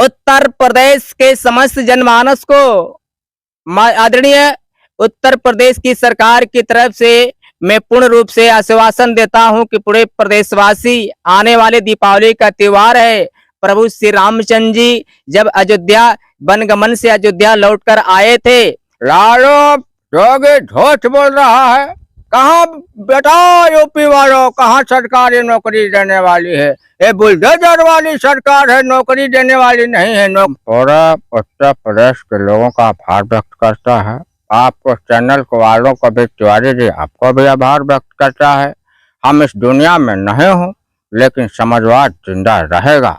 उत्तर प्रदेश के समस्त जनमानस को आदरणीय उत्तर प्रदेश की सरकार की तरफ से मैं पूर्ण रूप से आश्वासन देता हूं कि पूरे प्रदेशवासी आने वाले दीपावली का त्योहार है। प्रभु श्री रामचंद्र जी जब अयोध्या वनगमन से अयोध्या लौटकर आए थे। लालो जोगी झूठ बोल रहा है। कहाँ बेटा यूपी वालों, कहाँ सरकारी नौकरी देने वाली है? ये बुलडोजर वाली सरकार है, नौकरी देने वाली नहीं है। पूरा उत्तर प्रदेश के लोगों का आभार व्यक्त करता है। आपको चैनल को वालों को भी, तिवारी जी आपको भी आभार व्यक्त करता है। हम इस दुनिया में नहीं हूँ लेकिन समाजवाद जिंदा रहेगा।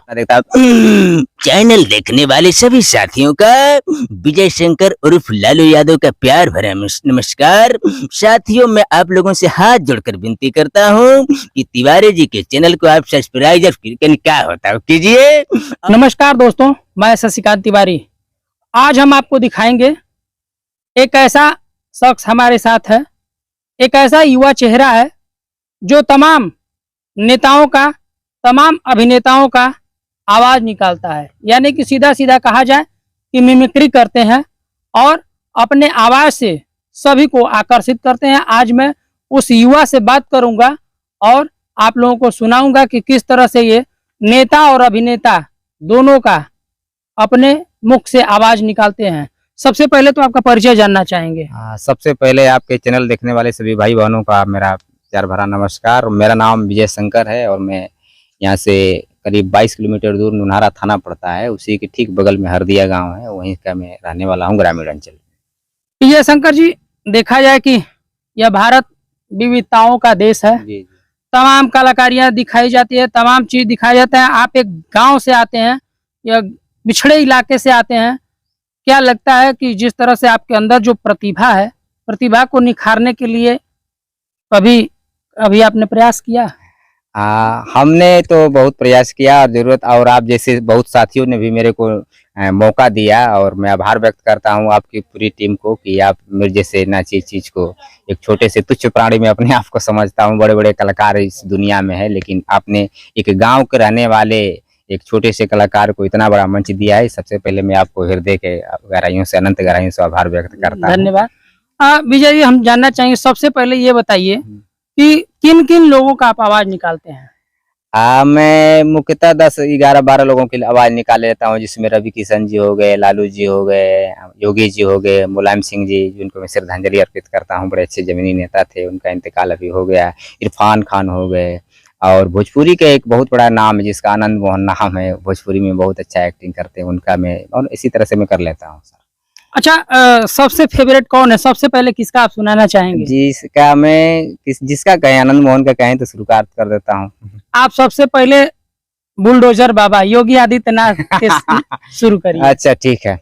चैनल देखने वाले सभी साथियों का विजय शंकर उर्फ लालू यादव का प्यार भरा नमस्कार। साथियों, मैं आप लोगों से हाथ जोड़कर विनती करता हूँ कि तिवारी जी के चैनल को आप सब्सक्राइब क्या होता है कीजिए। नमस्कार दोस्तों, मैं शशिकांत तिवारी। आज हम आपको दिखाएंगे एक ऐसा शख्स हमारे साथ है, एक ऐसा युवा चेहरा है जो तमाम नेताओं का, तमाम अभिनेताओं का आवाज निकालता है। यानी कि सीधा सीधा कहा जाए कि मिमिक्री करते हैं और अपने आवाज से सभी को आकर्षित करते हैं। आज मैं उस युवा से बात करूंगा और आप लोगों को सुनाऊंगा कि किस तरह से ये नेता और अभिनेता दोनों का अपने मुख से आवाज निकालते हैं। सबसे पहले तो आपका परिचय जानना चाहेंगे। सबसे पहले आपके चैनल देखने वाले सभी भाई बहनों का मेरा प्यार भरा नमस्कार। मेरा नाम विजय शंकर है और मैं यहाँ से करीब 22 किलोमीटर दूर नुनहारा थाना पड़ता है, उसी के ठीक बगल में हरदिया गांव है, वहीं का मैं रहने वाला हूँ, ग्रामीण अंचल। विजय शंकर जी, देखा जाए कि यह भारत विविधताओं का देश है। जी। तमाम कलाकारियां दिखाई जाती है, तमाम चीज दिखाई जाता है। आप एक गांव से आते हैं या पिछड़े इलाके से आते हैं, क्या लगता है कि जिस तरह से आपके अंदर जो प्रतिभा है, प्रतिभा को निखारने के लिए अभी आपने प्रयास किया? हमने तो बहुत प्रयास किया और जरूरत, और आप जैसे बहुत साथियों ने भी मेरे को मौका दिया और मैं आभार व्यक्त करता हूं आपकी पूरी टीम को कि आप मेरे जैसे नाची चीज को, एक छोटे से तुच्छ प्राणी में अपने आप को समझता हूं। बड़े बड़े कलाकार इस दुनिया में है, लेकिन आपने एक गांव के रहने वाले एक छोटे से कलाकार को इतना बड़ा मंच दिया है। सबसे पहले मैं आपको हृदय के गहराइयों से, अनंत गहराइयों से आभार व्यक्त करता हूं। धन्यवाद। विजय जी, हम जानना चाहेंगे, सबसे पहले ये बताइए कि किन किन लोगों का आप आवाज निकालते हैं? मैं मुख्यतः 10, 11, 12 लोगों की आवाज निकाल लेता हूँ, जिसमें रवि किशन जी हो गए, लालू जी हो गए, योगी जी हो गए, मुलायम सिंह जी, जिनको मैं श्रद्धांजलि अर्पित करता हूँ। बड़े अच्छे जमीनी नेता थे, उनका इंतकाल अभी हो गया। इरफान खान हो गए, और भोजपुरी का एक बहुत बड़ा नाम है जिसका आनंद मोहन नाम है, भोजपुरी में बहुत अच्छा एक्टिंग करते हैं, उनका मैं, और इसी तरह से मैं कर लेता हूँ सर। अच्छा, सबसे फेवरेट कौन है? सबसे पहले किसका आप सुनाना चाहेंगे? जिसका कहें, आनंद मोहन का कहें तो शुरुआत कर देता हूँ। आप सबसे पहले बुलडोजर बाबा योगी आदित्यनाथ के शुरू करिए। अच्छा, ठीक है।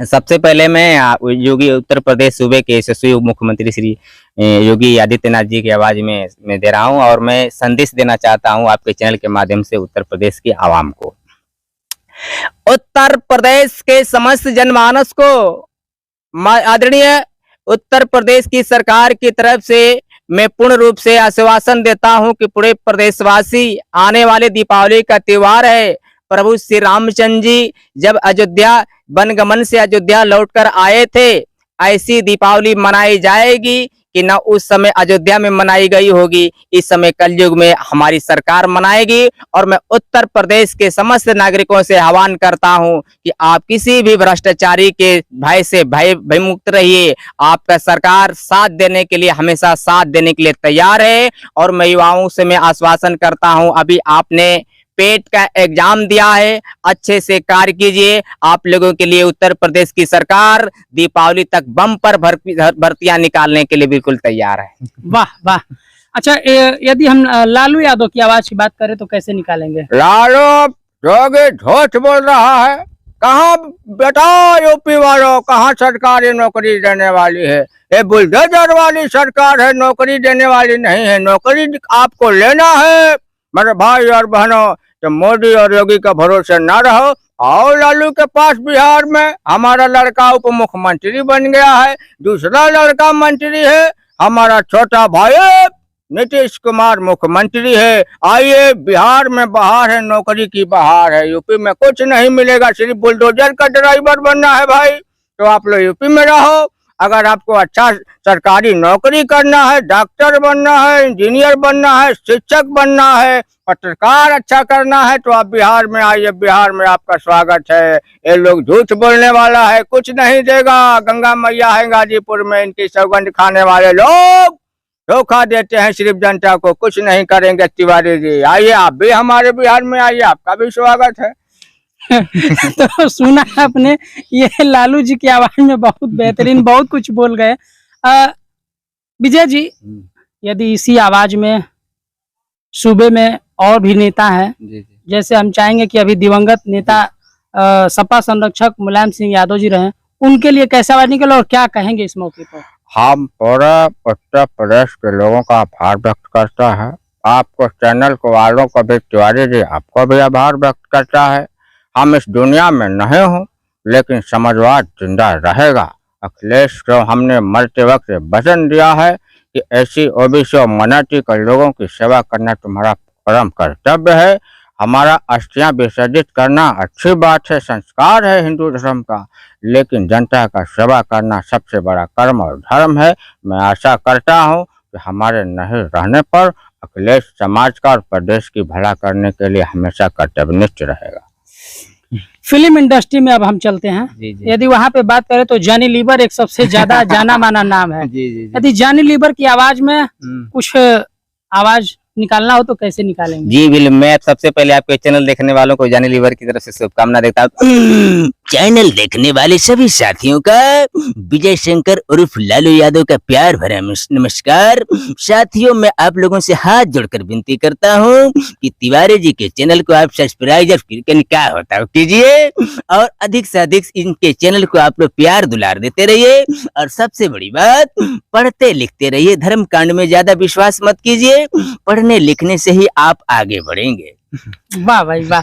सबसे पहले मैं योगी, उत्तर प्रदेश सूबे के यशस्वी उप मुख्यमंत्री श्री योगी आदित्यनाथ जी की आवाज में मैं दे रहा हूं, और मैं संदेश देना चाहता हूं आपके चैनल के माध्यम से उत्तर प्रदेश की आवाम को। उत्तर प्रदेश के समस्त जनमानस को आदरणीय उत्तर प्रदेश की सरकार की तरफ से मैं पूर्ण रूप से आश्वासन देता हूं कि पूरे प्रदेशवासी आने वाले दीपावली का त्योहार है। प्रभु श्री रामचंद्र जी जब अयोध्या वनगमन से अयोध्या लौटकर आए थे, ऐसी दीपावली मनाई जाएगी कि न उस समय अयोध्या में मनाई गई होगी, इस समय कलयुग में हमारी सरकार मनाएगी। और मैं उत्तर प्रदेश के समस्त नागरिकों से आह्वान करता हूं कि आप किसी भी भ्रष्टाचारी के भय से भय मुक्त रहिए। आपका सरकार साथ देने के लिए, हमेशा साथ देने के लिए तैयार है। और मैं युवाओं से मैं आश्वासन करता हूं, अभी आपने पेट का एग्जाम दिया है, अच्छे से कार्य कीजिए। आप लोगों के लिए उत्तर प्रदेश की सरकार दीपावली तक बम्पर भर्तियां निकालने के लिए बिल्कुल तैयार है। वाह वाह। अच्छा, यदि हम लालू यादव की आवाज की बात करें तो कैसे निकालेंगे? लालू जोगी झूठ बोल रहा है। कहाँ बेटा यूपी वालों, कहाँ सरकारी नौकरी देने वाली है? ये बुलडोजर वाली सरकार है, नौकरी देने वाली नहीं है। नौकरी आपको लेना है मेरे भाई और बहनों, तो मोदी और योगी का भरोसे न रहो। आओ लालू के पास, बिहार में हमारा लड़का उप मुख्यमंत्री बन गया है, दूसरा लड़का मंत्री है, हमारा छोटा भाई नीतीश कुमार मुख्यमंत्री है। आइए, बिहार में बहार है, नौकरी की बहार है। यूपी में कुछ नहीं मिलेगा, सिर्फ बुलडोजर का ड्राइवर बनना है भाई, तो आप लोग यूपी में रहो। अगर आपको अच्छा सरकारी नौकरी करना है, डॉक्टर बनना है, इंजीनियर बनना है, शिक्षक बनना है, पत्रकार अच्छा करना है, तो आप बिहार में आइए। बिहार में आपका स्वागत है। ये लोग झूठ बोलने वाला है, कुछ नहीं देगा। गंगा मैया है गाजीपुर में, इनकी सौगंध खाने वाले लोग धोखा देते हैं सिर्फ जनता को, कुछ नहीं करेंगे। तिवारी जी आइए, आप भी हमारे बिहार में आइए, आपका भी स्वागत है। तो सुना आपने, ये लालू जी की आवाज में बहुत बेहतरीन बहुत कुछ बोल गए। विजय जी, यदि इसी आवाज में सूबे में और भी नेता हैं, जैसे हम चाहेंगे कि अभी दिवंगत नेता सपा संरक्षक मुलायम सिंह यादव जी रहे, उनके लिए कैसा आवाज निकला और क्या कहेंगे इस मौके पर? हम पूरे उत्तर प्रदेश के लोगों का आभार व्यक्त करता है। आपको चैनल को वालों को भी, तिवारी जी आपको भी आभार व्यक्त करता है। हम इस दुनिया में नहीं हूँ, लेकिन समाजवाद जिंदा रहेगा। अखिलेश को हमने मरते वक्त वचन दिया है कि ऐसी ओबीसी और माइनॉरिटी के लोगों की सेवा करना तुम्हारा परम कर्तव्य है। हमारा अस्थियां विसर्जित करना अच्छी बात है, संस्कार है हिंदू धर्म का, लेकिन जनता का सेवा करना सबसे बड़ा कर्म और धर्म है। मैं आशा करता हूँ कि हमारे नहीं रहने पर अखिलेश समाज का और प्रदेश की भला करने के लिए हमेशा कर्तव्यनिष्ठ रहेगा। फिल्म इंडस्ट्री में अब हम चलते हैं। जी जी यदि वहाँ पे बात करें तो जॉनी लीवर एक सबसे ज्यादा जाना माना नाम है। जी जी यदि जॉनी लीवर की आवाज में कुछ आवाज निकालना हो तो कैसे निकालेंगे? जी बिल्कुल। मैं सबसे पहले आपके चैनल देखने वालों को जॉनी लीवर की तरफ से शुभकामना देता हूँ। चैनल देखने वाले सभी साथियों का विजय शंकर उर्फ लालू यादव का प्यार भरा नमस्कार। साथियों, मैं आप लोगों से हाथ जोड़कर विनती करता हूँ कि तिवारी जी के चैनल को आप सब्सक्राइब क्या होता है कीजिए, और अधिक से अधिक इनके चैनल को आप लोग प्यार दुलार देते रहिए। और सबसे बड़ी बात, पढ़ते लिखते रहिए, धर्म कांड में ज्यादा विश्वास मत कीजिए, पढ़ने लिखने से ही आप आगे बढ़ेंगे। वाह भाई वाह।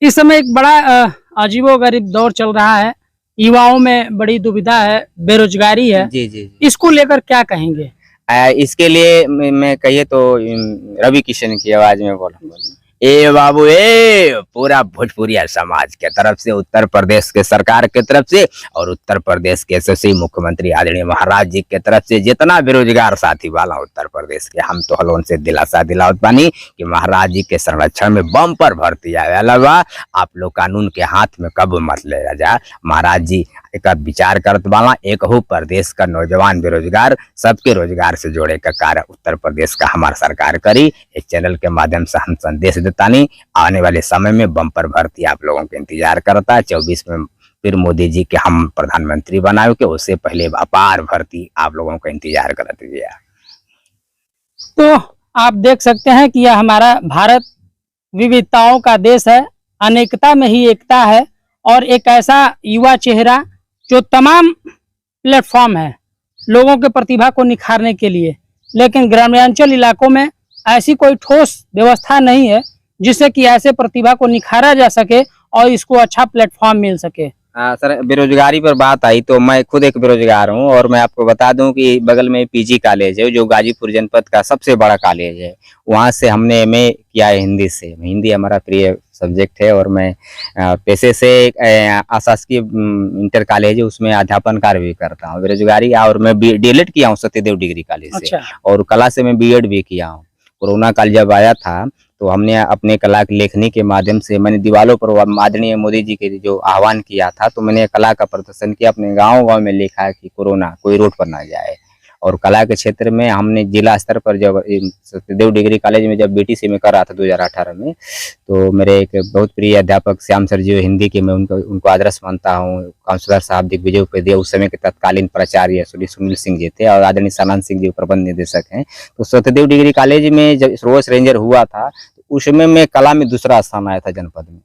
इस समय एक बड़ा अजीबोगरीब दौर चल रहा है, युवाओं में बड़ी दुविधा है, बेरोजगारी है। जी जी जी। इसको लेकर क्या कहेंगे? इसके लिए मैं कहिए तो रवि किशन की आवाज में बोलूंगा। ए बाबू, ए पूरा भोजपुरिया समाज के तरफ से, उत्तर प्रदेश के सरकार के तरफ से और उत्तर प्रदेश के यशस्वी मुख्यमंत्री आदरणीय महाराज जी के तरफ से जितना बेरोजगार साथी वाला उत्तर प्रदेश के, हम तो हलों से दिलासा दिलावत बानी कि महाराज जी के संरक्षण में बम्पर भर्ती आवेला बा। आप लोग कानून के हाथ में कब मत ले जा। महाराज जी एक विचार करत वाला एक हो प्रदेश का नौजवान बेरोजगार सबके रोजगार से जोड़े का कार्य उत्तर प्रदेश का हमारा सरकार करी। इस चैनल के माध्यम से हम संदेश देता नहीं, आने वाले समय में बम्पर भर्ती आप लोगों के इंतजार करता है। 24 में फिर मोदी जी के हम प्रधानमंत्री बनाए के, उससे पहले अपार भर्ती आप लोगों का इंतजार करते गया। तो आप देख सकते हैं कि यह हमारा भारत विविधताओं का देश है, अनेकता में ही एकता है, और एक ऐसा युवा चेहरा जो तमाम प्लेटफॉर्म है लोगों के प्रतिभा को निखारने के लिए, लेकिन ग्रामीणांचल इलाकों में ऐसी कोई ठोस व्यवस्था नहीं है जिससे कि ऐसे प्रतिभा को निखारा जा सके और इसको अच्छा प्लेटफॉर्म मिल सके। सर, बेरोजगारी पर बात आई तो मैं खुद एक बेरोजगार हूं, और मैं आपको बता दूं कि बगल में पीजी कॉलेज है जो गाजीपुर जनपद का सबसे बड़ा कॉलेज है। वहां से हमने एमए किया है हिंदी से। हिंदी हमारा प्रिय सब्जेक्ट है, और मैं पेशे से आशासकीय इंटर कॉलेज है उसमें अध्यापन कार्य भी करता हूँ। बेरोजगारी, और मैं डीएलएड किया हूँ सत्यदेव डिग्री कॉलेज से। अच्छा। और कला से मैं बीएड भी किया हूँ। कोरोना काल जब आया था तो हमने अपने कला की लेखनी के माध्यम से मैंने दीवारों पर आदरणीय मोदी जी के जो आह्वान किया था, तो मैंने कला का प्रदर्शन किया, अपने गांव-गांव में लिखा कि कोरोना कोई रोड पर ना जाए। और कला के क्षेत्र में हमने जिला स्तर पर जब सत्यदेव डिग्री कॉलेज में जब बीटीसी में कर रहा था 2018 में, तो मेरे एक बहुत प्रिय अध्यापक श्याम सर जी हिंदी के, मैं उनको आदर्श मानता हूँ। काउंसलर साहब दिग्विजय उपाध्याय उस समय के तत्कालीन प्राचार्य सुनील सिंह जी थे, और आदरणीय सानंद सिंह जी प्रबंध निदेशक हैं। तो सत्यदेव डिग्री कॉलेज में जब सर्वोच्च रेंजर हुआ था तो उसमें मैं कला में दूसरा स्थान आया था जनपद में।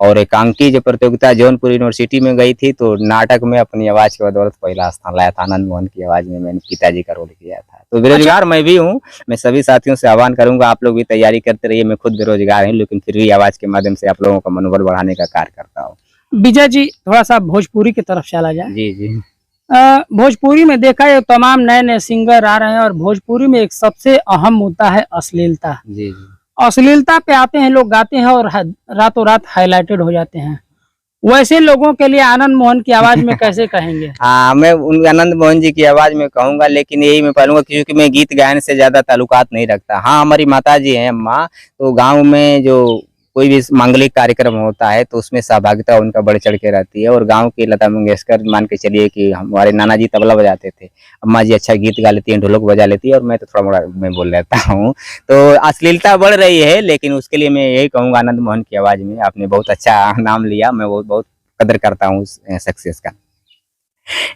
और एकांकी जो प्रतियोगिता जौनपुर यूनिवर्सिटी में गई थी तो नाटक में अपनी आवाज की बदौलत पहला स्थान लाया था। आनंद मोहन की आवाज में मैंने पिताजी का रोल किया था। तो बेरोजगार मैं भी हूँ। मैं सभी साथियों से आह्वान करूंगा, आप लोग भी तैयारी करते रहिए। मैं खुद बेरोजगार हूँ, लेकिन फिर भी आवाज के माध्यम से आप लोगों का मनोबल बढ़ाने का कार्य करता हूँ। विजय जी, थोड़ा सा भोजपुरी की तरफ चला जाए। जी जी। भोजपुरी में देखा है तमाम नए नए सिंगर आ रहे हैं और भोजपुरी में एक सबसे अहम मुद्दा है अश्लीलता। जी जी। अश्लीलता पे आते हैं लोग, गाते हैं और रातों रात हाईलाइटेड हो जाते हैं। वैसे लोगों के लिए आनंद मोहन की आवाज में कैसे कहेंगे? हाँ, मैं उन आनंद मोहन जी की आवाज में कहूंगा, लेकिन यही मैं कहूंगा क्योंकि मैं गीत गायन से ज्यादा ताल्लुकात नहीं रखता। हाँ, हमारी माता जी हैं अम्मा, तो गांव में जो कोई भी मांगलिक कार्यक्रम होता है तो उसमें सहभागिता उनका बढ़ चढ़ के रहती है। और गांव की लता मंगेशकर मान के चलिए कि हमारे नाना जी तबला बजाते थे, अम्मा जी अच्छा गीत गा लेती हैं, ढोलक बजा लेती है, और मैं तो थोड़ा मोड़ा मैं बोल लेता हूँ। तो अश्लीलता बढ़ रही है, लेकिन उसके लिए मैं यही कहूंगा आनंद मोहन की आवाज में। आपने बहुत अच्छा नाम लिया, मैं बहुत बहुत कदर करता हूँ उस सक्सेस का।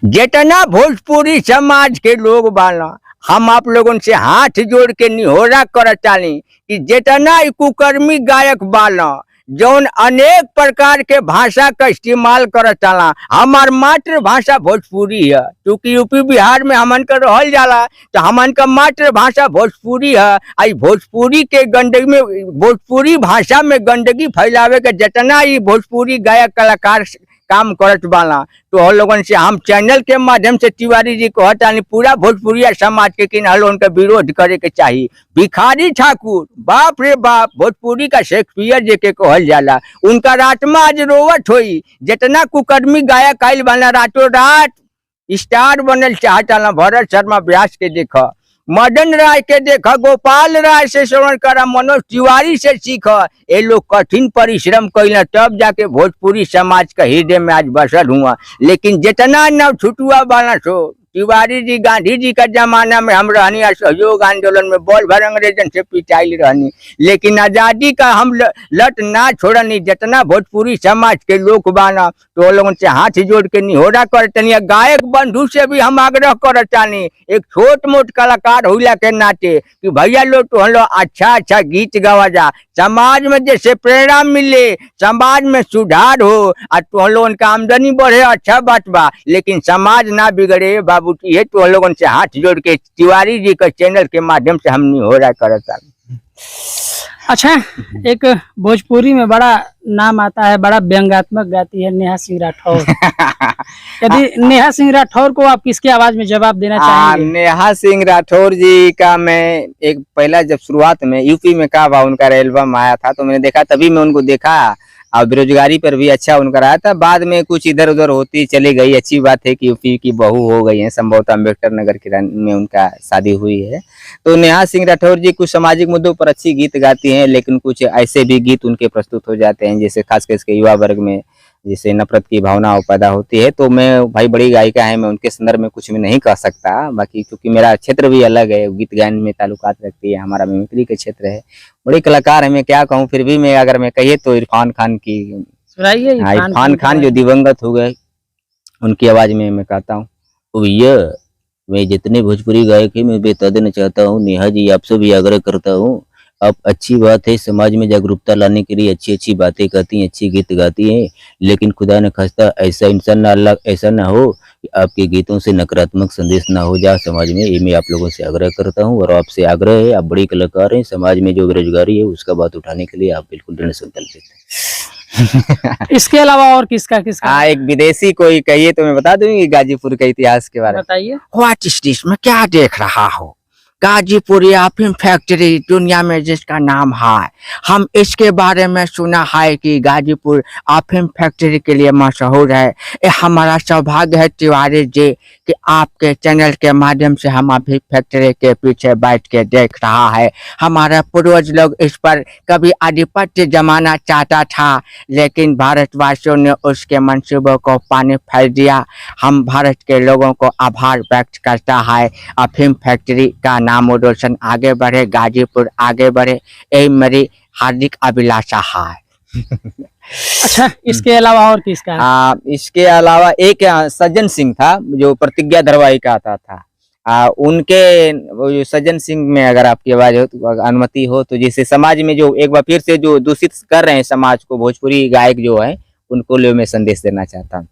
जितना भोजपुरी समाज के लोग बाना, हम आप लोगों से हाथ जोड़ के निहोरा करतानी कि जितना ई कुकर्मी गायक बाना जौन अनेक प्रकार के भाषा का इस्तेमाल करताला, हमार मातृभाषा भोजपुरी है। क्योंकि यूपी बिहार में हमन का रहल जाला तो हमन का मातृभाषा भोजपुरी है। आई भोजपुरी के गंदगी में, भोजपुरी भाषा में गंदगी फैलावे के जितना ही भोजपुरी गायक कलाकार काम करत बाला, तो हम लोगन से हम चैनल के माध्यम से तिवारी जी को हटानी पूरा भोजपुरिया समाज के किनारे उनका विरोध करे के चाहिए। भिखारी ठाकुर, बाप रे बाप, भोजपुरी का शेक्सपियर जी के कहल जाला, उनका आत्मा आज रोवत होई। जितना कुकर्मी गायक आइल बाला रातों रात स्टार बनल चाहता, भरत शर्मा व्यास के देखा, मदन राय के देखा, गोपाल राय से श्रवण करा, मनोज तिवारी से सीखा। ये लोग कठिन परिश्रम कैला तब जाके भोजपुरी समाज का हृदय में आज बसल हुआ। लेकिन जितना नव छुटुआ वाला सो तिवारी जी, गांधी जी का जमाना में हम रहनी, असहयोग आंदोलन में बॉल भर अंग्रेजन से पिटाई रहनी, लेकिन आजादी का हम लट ना छोड़नी। जितना भोजपुरी समाज के लोग बाना तो लोगों से हाथ जोड़ के निहोरा करतनी। गायक बंधु से भी हम आग्रह करतानी, एक छोट मोट कलाकार हुला के नाते, कि भैया लोग तो हम लोग अच्छा अच्छा गीत गावा जा, समाज में जैसे प्रेरणा मिले, समाज में सुधार हो, और तो हम लोगन का आमदनी बढ़े, अच्छा बात बा, लेकिन समाज ना बिगड़े बाबू। ये तो हम लोगन से हाथ जोड़ के तिवारी जी का चैनल के माध्यम से हम निहोरा करता। अच्छा, एक भोजपुरी में बड़ा नाम आता है, बड़ा व्यंग्यात्मक गाती है नेहा सिंह राठौर। यदि नेहा सिंह राठौर को आप किसकी आवाज में जवाब देना चाहेंगे? नेहा सिंह राठौर जी का मैं एक पहला जब शुरुआत में यूपी में का बा उनका एल्बम आया था तो मैंने देखा, तभी मैं उनको देखा, और बेरोजगारी पर भी अच्छा उनका रहा था। बाद में कुछ इधर उधर होती चली गई। अच्छी बात है कि यूपी की बहू हो गई है, संभवतः अम्बेडकर नगर की में उनका शादी हुई है। तो नेहा सिंह राठौर जी कुछ सामाजिक मुद्दों पर अच्छी गीत गाती हैं, लेकिन कुछ ऐसे भी गीत उनके प्रस्तुत हो जाते हैं जैसे खासकर इसके युवा वर्ग में जैसे नफरत की भावना पैदा होती है। तो मैं भाई बड़ी गायिका है, मैं उनके संदर्भ में कुछ भी नहीं कह सकता। बाकी क्योंकि मेरा क्षेत्र भी अलग है, गीत गायन में ताल्लुकात रखती है, हमारा मिमिक्री का क्षेत्र है, बड़ी कलाकार है, मैं क्या कहूँ। फिर भी मैं अगर मैं कहिए तो इरफान खान की, सुनाइए। इरफान खान जो दिवंगत हो गए, उनकी आवाज में मैं कहता हूँ। भैया मैं जितने भोजपुरी गायक है मैं बता देना चाहता हूँ, नेहा जी आपसे भी आग्रह करता हूँ, आप अच्छी बात है समाज में जागरूकता लाने के लिए अच्छी अच्छी बातें कहती हैं, अच्छी गीत गाती हैं, लेकिन खुदा न खास्ता ऐसा इंसान ना, अल्लाह ऐसा ना हो कि आपके गीतों से नकारात्मक संदेश ना हो जाए समाज में। ये मैं आप लोगों से आग्रह करता हूँ और आपसे आग्रह है, आप बड़ी कलाकार हैं, समाज में जो बेरोजगारी है उसका बात उठाने के लिए आप बिल्कुल दृढ़ संकल्प लेते हैं। इसके अलावा और किसका किसका? हाँ, एक विदेशी कोई कहिए तो मैं बता दूंगी गाजीपुर के इतिहास के बारे में। बताइए। व्हाट इज दिस, मैं क्या देख रहा हूँ? गाजीपुर अफीम फैक्ट्री दुनिया में जिसका नाम है, हम इसके बारे में सुना है कि गाजीपुर अफीम फैक्ट्री के लिए मशहूर है। ये हमारा सौभाग्य है तिवारी जी कि आपके चैनल के माध्यम से हम अभी फैक्ट्री के पीछे बैठ के देख रहा है। हमारे पूर्वज लोग इस पर कभी आधिपत्य जमाना चाहता था, लेकिन भारतवासियों ने उसके मंसूबों को पानी फेर दिया। हम भारत के लोगों को आभार व्यक्त करता है। अफीम फैक्ट्री का नाम रोशन आगे बढ़े, गाजीपुर आगे बढ़े, यही मेरी हार्दिक अभिलाषा है। अच्छा, इसके अलावा और किसका? इसके अलावा एक सज्जन सिंह था जो प्रतिज्ञा धारावाहिक आता था। उनके वो जो सज्जन सिंह में अगर आपकी आवाज हो तो अनुमति हो तो जैसे समाज में जो एक बार फिर से जो दूषित कर रहे हैं समाज को, भोजपुरी गायक जो है उनको लिए मैं संदेश देना चाहता हूँ।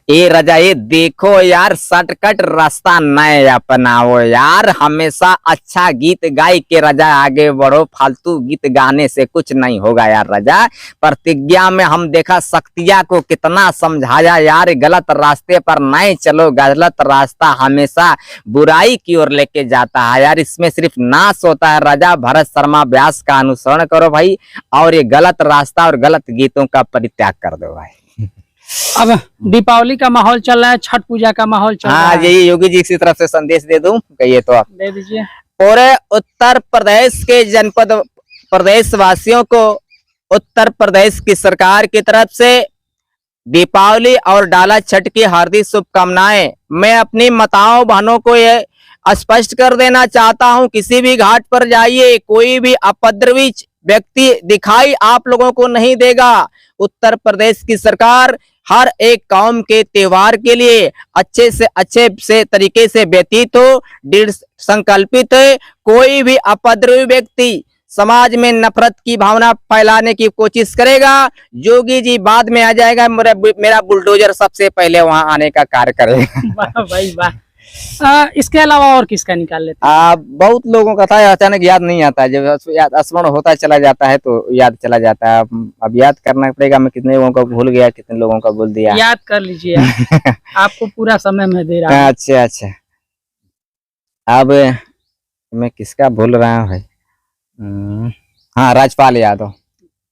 ए रजा ये देखो यार, शॉर्टकट रास्ता नए अपनाओ यार, हमेशा अच्छा गीत गाय के रजा आगे बढ़ो, फालतू गीत गाने से कुछ नहीं होगा यार रजा। प्रतिज्ञा में हम देखा शक्तिया को कितना समझाया यार, गलत रास्ते पर नहीं चलो, गलत रास्ता हमेशा बुराई की ओर लेके जाता है यार, इसमें सिर्फ नाश होता है रजा। भरत शर्मा व्यास का अनुसरण करो भाई, और ये गलत रास्ता और गलत गीतों का परित्याग कर दो भाई। अब दीपावली का माहौल चल रहा है, छठ पूजा का माहौल चल रहा हाँ, है। यही योगी जी की तरफ से संदेश दे दूं, कहिए तो आप। दे दीजिए। पूरे उत्तर प्रदेश के जनपद प्रदेश वासियों को उत्तर प्रदेश की सरकार की तरफ से दीपावली और डाला छठ की हार्दिक शुभकामनाएं। मैं अपनी माताओं बहनों को ये स्पष्ट कर देना चाहता हूं, किसी भी घाट पर जाइए, कोई भी उपद्रवी व्यक्ति दिखाई आप लोगों को नहीं देगा। उत्तर प्रदेश की सरकार हर एक कौम के त्योहार के लिए अच्छे से तरीके से व्यतीत हो, दृढ़ संकल्पित है। कोई भी उपद्रवी व्यक्ति समाज में नफरत की भावना फैलाने की कोशिश करेगा, योगी जी बाद में आ जाएगा, मेरा बुलडोजर सबसे पहले वहां आने का कार्य करेगा। वाह भाई वाह। इसके अलावा और किसका निकाल लेते बहुत लोगों का था, अचानक याद नहीं आता, जब स्मरण होता चला जाता है तो याद चला जाता है। अब याद करना पड़ेगा, मैं कितने लोगों का भूल गया, कितने लोगों का बोल दिया। याद कर लीजिए आपको पूरा समय मैं दे रहा हूँ। अच्छा अच्छा, अब मैं किसका भूल रहा हूँ भाई। हाँ, राजपाल यादव।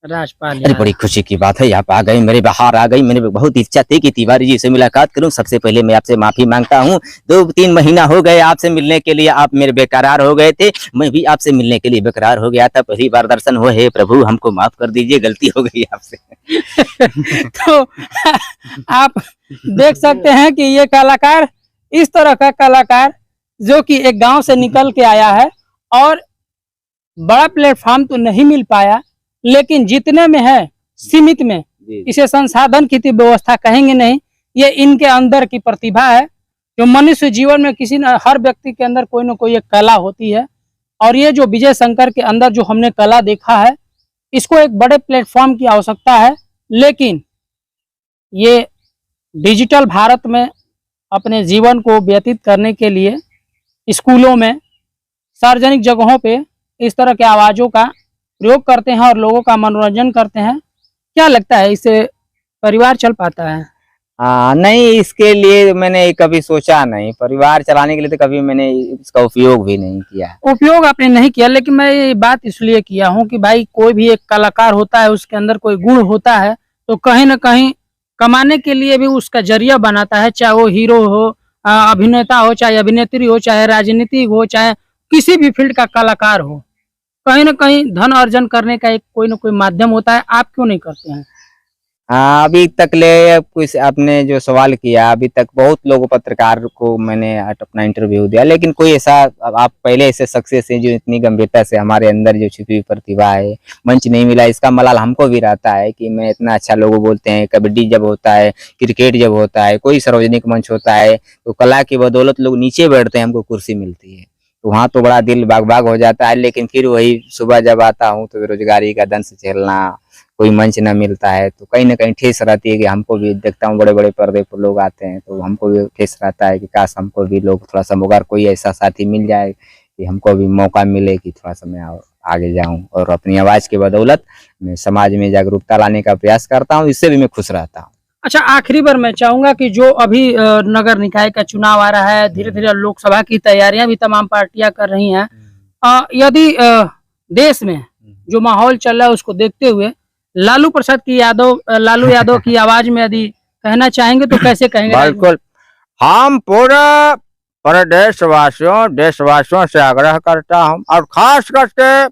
राजपाल अरे यादव। बड़ी खुशी की बात है, आप आ गए, मेरे बाहर आ गई। मैंने बहुत इच्छा थी कि तिवारी जी से मुलाकात करूं। सबसे पहले मैं आपसे माफी मांगता हूं, 2-3 महीना हो गए आपसे मिलने के लिए, आप मेरे बेकरार हो गए थे, मैं भी आपसे मिलने के लिए बेकरार हो गया था। पहली बार दर्शन हुए, हे प्रभु हमको माफ कर दीजिए, गलती हो गई आपसे। तो आप देख सकते हैं कि ये कलाकार, इस तरह का कलाकार जो कि एक गांव से निकल के आया है और बड़ा प्लेटफॉर्म तो नहीं मिल पाया, लेकिन जितने में है सीमित में, इसे संसाधन की तो व्यवस्था कहेंगे नहीं, ये इनके अंदर की प्रतिभा है। जो मनुष्य जीवन में किसी न हर व्यक्ति के अंदर कोई ना कोई एक कला होती है, और ये जो विजय शंकर के अंदर जो हमने कला देखा है, इसको एक बड़े प्लेटफॉर्म की आवश्यकता है। लेकिन ये डिजिटल भारत में अपने जीवन को व्यतीत करने के लिए स्कूलों में, सार्वजनिक जगहों पे इस तरह के आवाज़ों का प्रयोग करते हैं और लोगों का मनोरंजन करते हैं। क्या लगता है, इससे परिवार चल पाता है? नहीं, इसके लिए मैंने कभी सोचा नहीं, परिवार चलाने के लिए तो कभी मैंने इसका उपयोग भी नहीं किया। उपयोग आपने नहीं किया, लेकिन मैं ये बात इसलिए किया हूँ कि भाई कोई भी एक कलाकार होता है, उसके अंदर कोई गुण होता है, तो कहीं ना कहीं कमाने के लिए भी उसका जरिया बनाता है, चाहे वो हीरो हो, अभिनेता हो, चाहे अभिनेत्री हो, चाहे राजनीतिक हो, चाहे किसी भी फील्ड का कलाकार हो, कहीं ना कहीं धन अर्जन करने का एक कोई ना कोई माध्यम होता है। आप क्यों नहीं करते हैं? अभी तक ले कुछ आपने जो सवाल किया, अभी तक बहुत लोगों पत्रकार को मैंने अपना इंटरव्यू दिया, लेकिन कोई ऐसा, आप पहले ऐसे सक्सेस है जो इतनी गंभीरता से हमारे अंदर जो छिपी हुई प्रतिभा है, मंच नहीं मिला। इसका मलाल हमको भी रहता है कि मैं इतना अच्छा, लोग बोलते हैं कबड्डी जब होता है, क्रिकेट जब होता है, कोई सार्वजनिक मंच होता है, तो कला की बदौलत लोग नीचे बैठते हैं, हमको कुर्सी मिलती है, तो वहाँ तो बड़ा दिल बाग बाग हो जाता है। लेकिन फिर वही सुबह जब आता हूँ तो बेरोजगारी का दंश झेलना, कोई मंच न मिलता है, तो कहीं ना कहीं ठेस रहती है कि हमको भी, देखता हूँ बड़े बड़े पर्दे पर लोग आते हैं, तो हमको भी ठेस रहता है कि काश हमको भी लोग थोड़ा सा, अगर कोई ऐसा साथी मिल जाए कि हमको भी मौका मिले कि थोड़ा सा मैं आगे जाऊं और अपनी आवाज़ की बदौलत मैं समाज में जागरूकता लाने का प्रयास करता हूँ, इससे भी मैं खुश रहता हूँ। अच्छा, आखिरी बार मैं चाहूंगा कि जो अभी नगर निकाय का चुनाव आ रहा है, धीरे धीरे लोकसभा की तैयारियां भी तमाम पार्टियां कर रही हैं, यदि देश में जो माहौल चल रहा है उसको देखते हुए लालू यादव की आवाज में यदि कहना चाहेंगे तो कैसे कहेंगे? बिल्कुल, हम पूरे देशवासियों से आग्रह करता हूं, और खास करके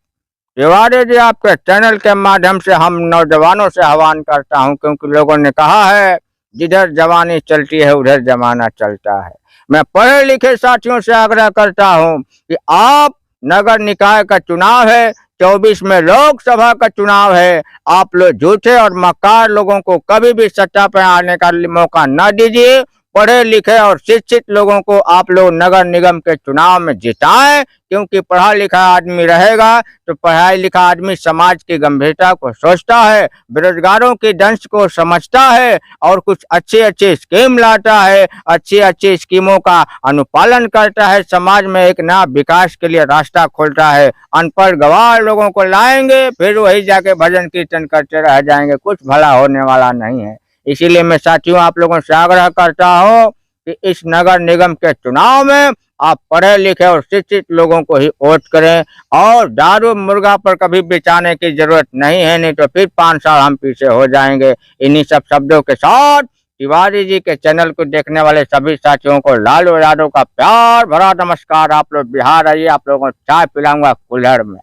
तिवारी जी आपके चैनल के माध्यम से हम नौजवानों से आह्वान करता हूं, क्योंकि लोगों ने कहा है जिधर जवानी चलती है उधर जमाना चलता है। मैं पढ़े लिखे साथियों से आग्रह करता हूं कि आप, नगर निकाय का चुनाव है, 24 में लोकसभा का चुनाव है, आप लोग झूठे और मक्कार लोगों को कभी भी सत्ता पर आने का मौका न दीजिए। पढ़े लिखे और शिक्षित लोगों को आप लोग नगर निगम के चुनाव में जिताएं, क्योंकि पढ़ा लिखा आदमी रहेगा तो पढ़ाई लिखा आदमी समाज की गंभीरता को सोचता है, बेरोजगारों की दंश को समझता है और कुछ अच्छे अच्छे स्कीम लाता है, अच्छी अच्छी स्कीमों का अनुपालन करता है, समाज में एक नया विकास के लिए रास्ता खोलता है। अनपढ़ गवार लोगों को लाएंगे, फिर वही जाके भजन कीर्तन करते रह जाएंगे, कुछ भला होने वाला नहीं है। इसीलिए मैं साथियों आप लोगों से आग्रह करता हूँ कि इस नगर निगम के चुनाव में आप पढ़े लिखे और शिक्षित लोगों को ही वोट करें और दारू मुर्गा पर कभी बिचाने की जरूरत नहीं है, नहीं तो फिर 5 साल हम पीछे हो जाएंगे। इन्हीं सब शब्दों के साथ तिवारी जी के चैनल को देखने वाले सभी साथियों को लालू यादव का प्यार भरा नमस्कार। आप लोग बिहार आइए, आप लोगों को चाय पिलाऊंगा कुल्हड़ में।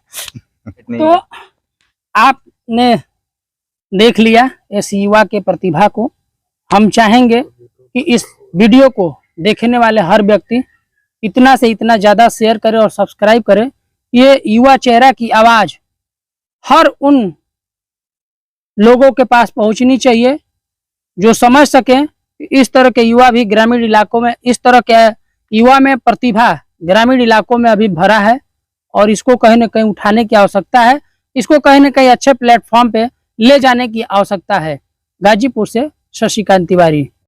तो आपने देख लिया इस युवा के प्रतिभा को। हम चाहेंगे कि इस वीडियो को देखने वाले हर व्यक्ति इतना से इतना ज्यादा शेयर करे और सब्सक्राइब करे। ये युवा चेहरा की आवाज हर उन लोगों के पास पहुंचनी चाहिए जो समझ सकें कि इस तरह के युवा भी ग्रामीण इलाकों में, इस तरह के युवा में प्रतिभा ग्रामीण इलाकों में अभी भरा है और इसको कहीं न कहीं उठाने की आवश्यकता है, इसको कहीं न कहीं अच्छे प्लेटफॉर्म पे ले जाने की आवश्यकता है। गाजीपुर से शशिकांत तिवारी।